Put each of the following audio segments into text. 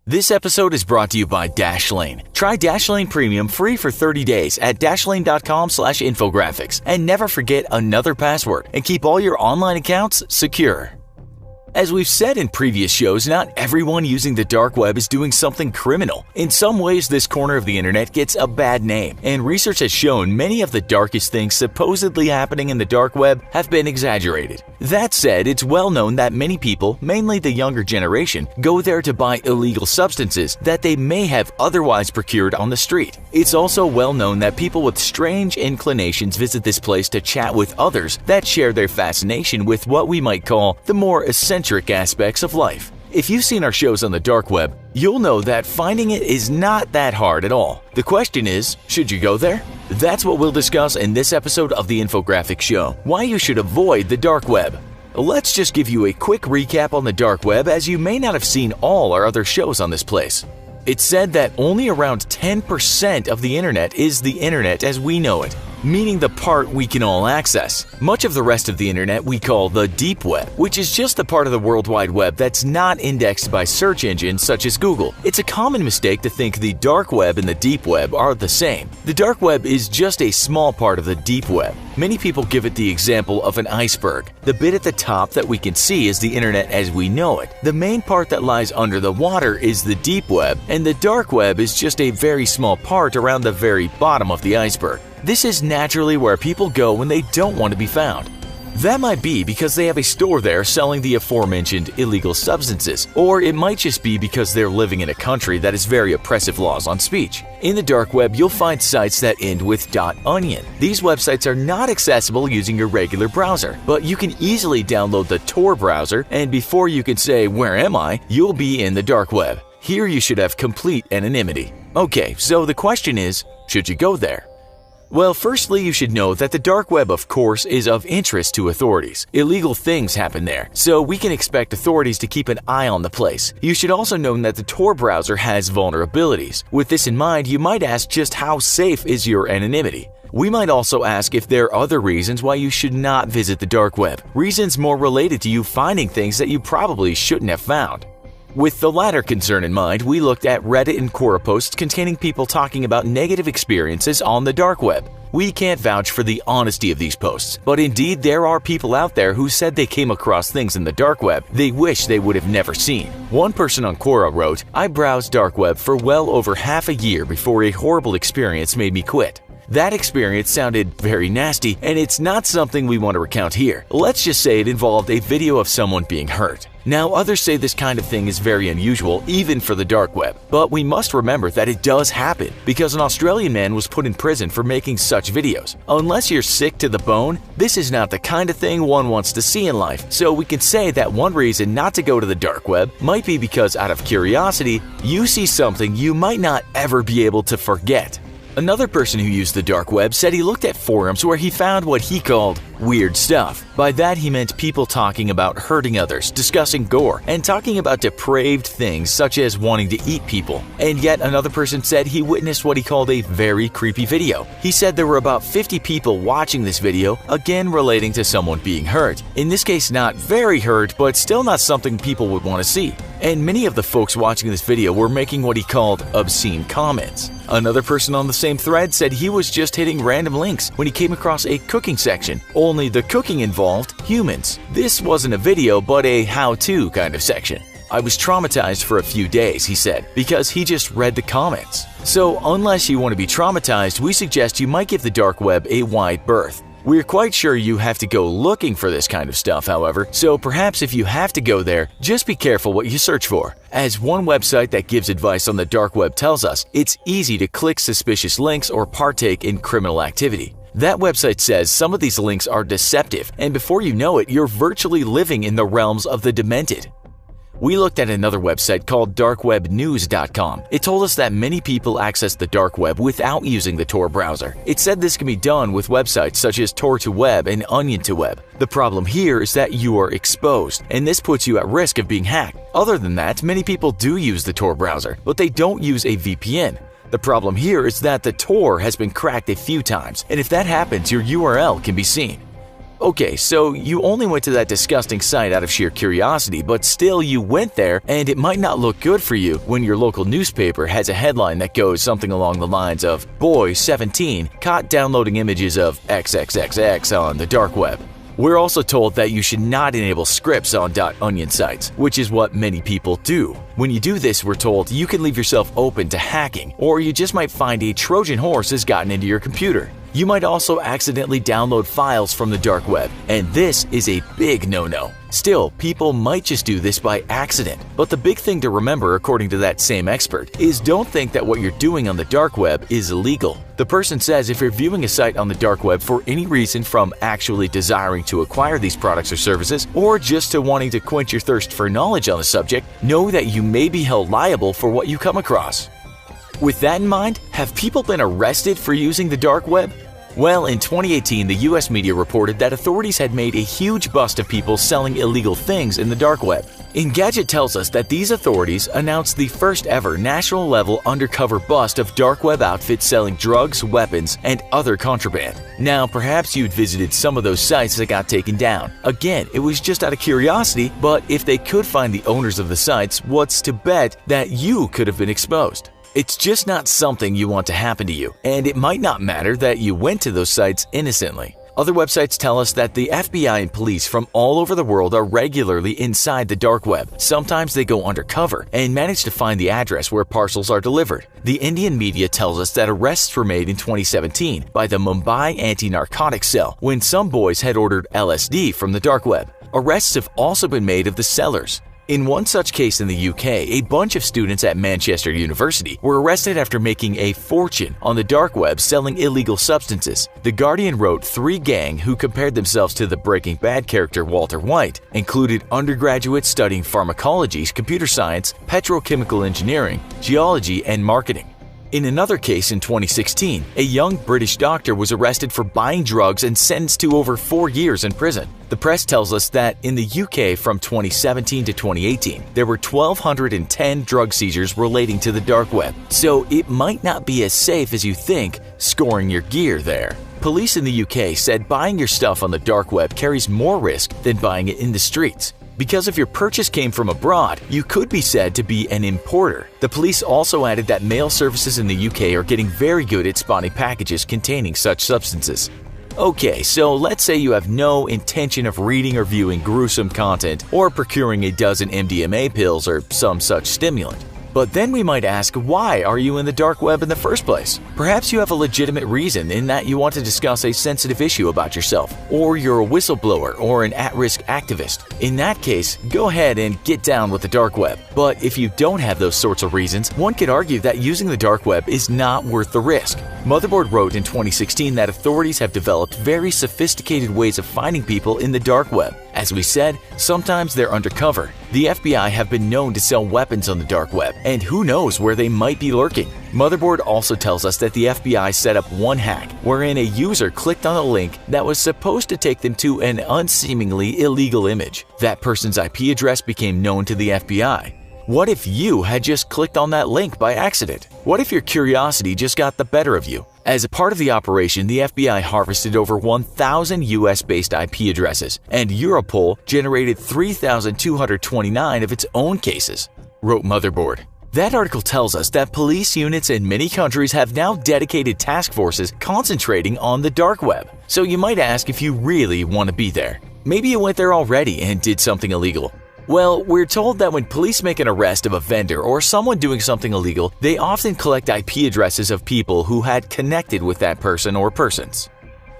This episode is brought to you by Dashlane. Try Dashlane Premium free for 30 days at dashlane.com/infographics. And never forget another password and keep all your online accounts secure. As we've said in previous shows, not everyone using the dark web is doing something criminal. In some ways, this corner of the internet gets a bad name, and research has shown many of the darkest things supposedly happening in the dark web have been exaggerated. That said, it's well known that many people, mainly the younger generation, go there to buy illegal substances that they may have otherwise procured on the street. It's also well known that people with strange inclinations visit this place to chat with others that share their fascination with what we might call the more eccentric aspects of life. If you've seen our shows on the dark web, you'll know that finding it is not that hard at all. The question is, should you go there? That's what we'll discuss in this episode of the Infographic Show, why you should avoid the dark web. Let's just give you a quick recap on the dark web, as you may not have seen all our other shows on this place. It's said that only around 10% of the internet is the internet as we know it, meaning the part we can all access. Much of the rest of the internet we call the deep web, which is just the part of the World Wide Web that's not indexed by search engines such as Google. It's a common mistake to think the dark web and the deep web are the same. The dark web is just a small part of the deep web. Many people give it the example of an iceberg. The bit at the top that we can see is the internet as we know it. The main part that lies under the water is the deep web, and the dark web is just a very small part around the very bottom of the iceberg. This is naturally where people go when they don't want to be found. That might be because they have a store there selling the aforementioned illegal substances, or it might just be because they're living in a country that has very oppressive laws on speech. In the dark web, you'll find sites that end with .onion. These websites are not accessible using your regular browser, but you can easily download the Tor browser, and before you can say, "Where am I?" you'll be in the dark web. Here you should have complete anonymity. Okay, so the question is, should you go there? Well, firstly, you should know that the dark web, of course, is of interest to authorities. Illegal things happen there, so we can expect authorities to keep an eye on the place. You should also know that the Tor browser has vulnerabilities. With this in mind, you might ask just how safe is your anonymity? We might also ask if there are other reasons why you should not visit the dark web, reasons more related to you finding things that you probably shouldn't have found. With the latter concern in mind, we looked at Reddit and Quora posts containing people talking about negative experiences on the dark web. We can't vouch for the honesty of these posts, but indeed there are people out there who said they came across things in the dark web they wish they would have never seen. One person on Quora wrote, "I browsed dark web for well over half a year before a horrible experience made me quit. That experience sounded very nasty, and it's not something we want to recount here. Let's just say it involved a video of someone being hurt." Now, others say this kind of thing is very unusual, even for the dark web. But we must remember that it does happen, because an Australian man was put in prison for making such videos. Unless you're sick to the bone, this is not the kind of thing one wants to see in life. So we can say that one reason not to go to the dark web might be because out of curiosity, you see something you might not ever be able to forget. Another person who used the dark web said he looked at forums where he found what he called weird stuff. By that he meant people talking about hurting others, discussing gore, and talking about depraved things such as wanting to eat people. And yet another person said he witnessed what he called a very creepy video. He said there were about 50 people watching this video, again relating to someone being hurt. In this case not very hurt, but still not something people would want to see. And many of the folks watching this video were making what he called obscene comments. Another person on the same thread said he was just hitting random links when he came across a cooking section, only the cooking involved humans. This wasn't a video but a how-to kind of section. "I was traumatized for a few days," he said, because he just read the comments. So unless you want to be traumatized, we suggest you might give the dark web a wide berth. We're quite sure you have to go looking for this kind of stuff, however, so perhaps if you have to go there, just be careful what you search for. As one website that gives advice on the dark web tells us, it's easy to click suspicious links or partake in criminal activity. That website says some of these links are deceptive, and before you know it, you're virtually living in the realms of the demented. We looked at another website called darkwebnews.com. It told us that many people access the dark web without using the Tor browser. It said this can be done with websites such as Tor2Web and Onion2Web. The problem here is that you are exposed, and this puts you at risk of being hacked. Other than that, many people do use the Tor browser, but they don't use a VPN. The problem here is that the Tor has been cracked a few times, and if that happens, your URL can be seen. Okay, so you only went to that disgusting site out of sheer curiosity, but still you went there, and it might not look good for you when your local newspaper has a headline that goes something along the lines of "Boy 17 caught downloading images of XXXX on the dark web." We're also told that you should not enable scripts on .onion sites, which is what many people do. When you do this, we're told you can leave yourself open to hacking, or you just might find a Trojan horse has gotten into your computer. You might also accidentally download files from the dark web, and this is a big no-no. Still, people might just do this by accident. But the big thing to remember, according to that same expert, is don't think that what you're doing on the dark web is illegal. The person says if you're viewing a site on the dark web for any reason, from actually desiring to acquire these products or services, or just to wanting to quench your thirst for knowledge on the subject, know that you may be held liable for what you come across. With that in mind, have people been arrested for using the dark web? Well, in 2018, the US media reported that authorities had made a huge bust of people selling illegal things in the dark web. Engadget tells us that these authorities announced the first ever national-level undercover bust of dark web outfits selling drugs, weapons, and other contraband. Now, perhaps you'd visited some of those sites that got taken down. Again, it was just out of curiosity, but if they could find the owners of the sites, what's to bet that you could have been exposed? It's just not something you want to happen to you, and it might not matter that you went to those sites innocently. Other websites tell us that the FBI and police from all over the world are regularly inside the dark web. Sometimes they go undercover and manage to find the address where parcels are delivered. The Indian media tells us that arrests were made in 2017 by the Mumbai Anti-Narcotics Cell when some boys had ordered LSD from the dark web. Arrests have also been made of the sellers. In one such case in the UK, a bunch of students at Manchester University were arrested after making a fortune on the dark web selling illegal substances. The Guardian wrote 3 gang who compared themselves to the Breaking Bad character Walter White included undergraduates studying pharmacology, computer science, petrochemical engineering, geology, and marketing. In another case in 2016, a young British doctor was arrested for buying drugs and sentenced to over 4 years in prison. The press tells us that in the UK from 2017 to 2018, there were 1,210 drug seizures relating to the dark web. So it might not be as safe as you think scoring your gear there. Police in the UK said buying your stuff on the dark web carries more risk than buying it in the streets. Because if your purchase came from abroad, you could be said to be an importer. The police also added that mail services in the UK are getting very good at spotting packages containing such substances. Okay, so let's say you have no intention of reading or viewing gruesome content or procuring a dozen MDMA pills or some such stimulant. But then we might ask, why are you in the dark web in the first place? Perhaps you have a legitimate reason in that you want to discuss a sensitive issue about yourself, or you're a whistleblower or an at-risk activist. In that case, go ahead and get down with the dark web. But if you don't have those sorts of reasons, one could argue that using the dark web is not worth the risk. Motherboard wrote in 2016 that authorities have developed very sophisticated ways of finding people in the dark web. As we said, sometimes they're undercover. The FBI have been known to sell weapons on the dark web, and who knows where they might be lurking. Motherboard also tells us that the FBI set up one hack wherein a user clicked on a link that was supposed to take them to an unseemingly illegal image. That person's IP address became known to the FBI. What if you had just clicked on that link by accident? What if your curiosity just got the better of you? As a part of the operation, the FBI harvested over 1,000 US-based IP addresses, and Europol generated 3,229 of its own cases, wrote Motherboard. That article tells us that police units in many countries have now dedicated task forces concentrating on the dark web. So you might ask if you really want to be there. Maybe you went there already and did something illegal. Well, we're told that when police make an arrest of a vendor or someone doing something illegal, they often collect IP addresses of people who had connected with that person or persons.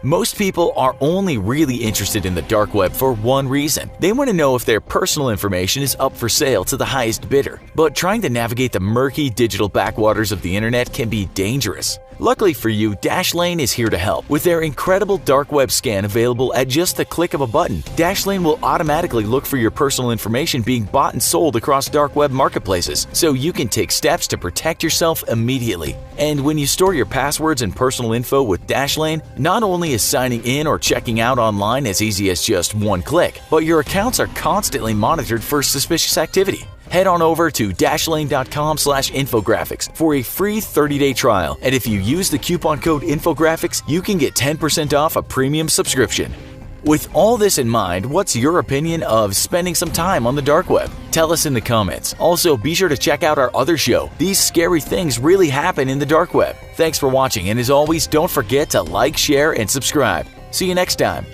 Most people are only really interested in the dark web for one reason. They want to know if their personal information is up for sale to the highest bidder. But trying to navigate the murky digital backwaters of the internet can be dangerous. Luckily for you, Dashlane is here to help. With their incredible dark web scan available at just the click of a button, Dashlane will automatically look for your personal information being bought and sold across dark web marketplaces, so you can take steps to protect yourself immediately. And when you store your passwords and personal info with Dashlane, not only is signing in or checking out online as easy as just one click, but your accounts are constantly monitored for suspicious activity. Head on over to dashlane.com/infographics for a free 30-day trial, and if you use the coupon code infographics, you can get 10% off a premium subscription. With all this in mind, what's your opinion of spending some time on the dark web? Tell us in the comments. Also, be sure to check out our other show, These Scary Things Really Happen in the Dark Web. Thanks for watching, and as always, don't forget to like, share, and subscribe. See you next time.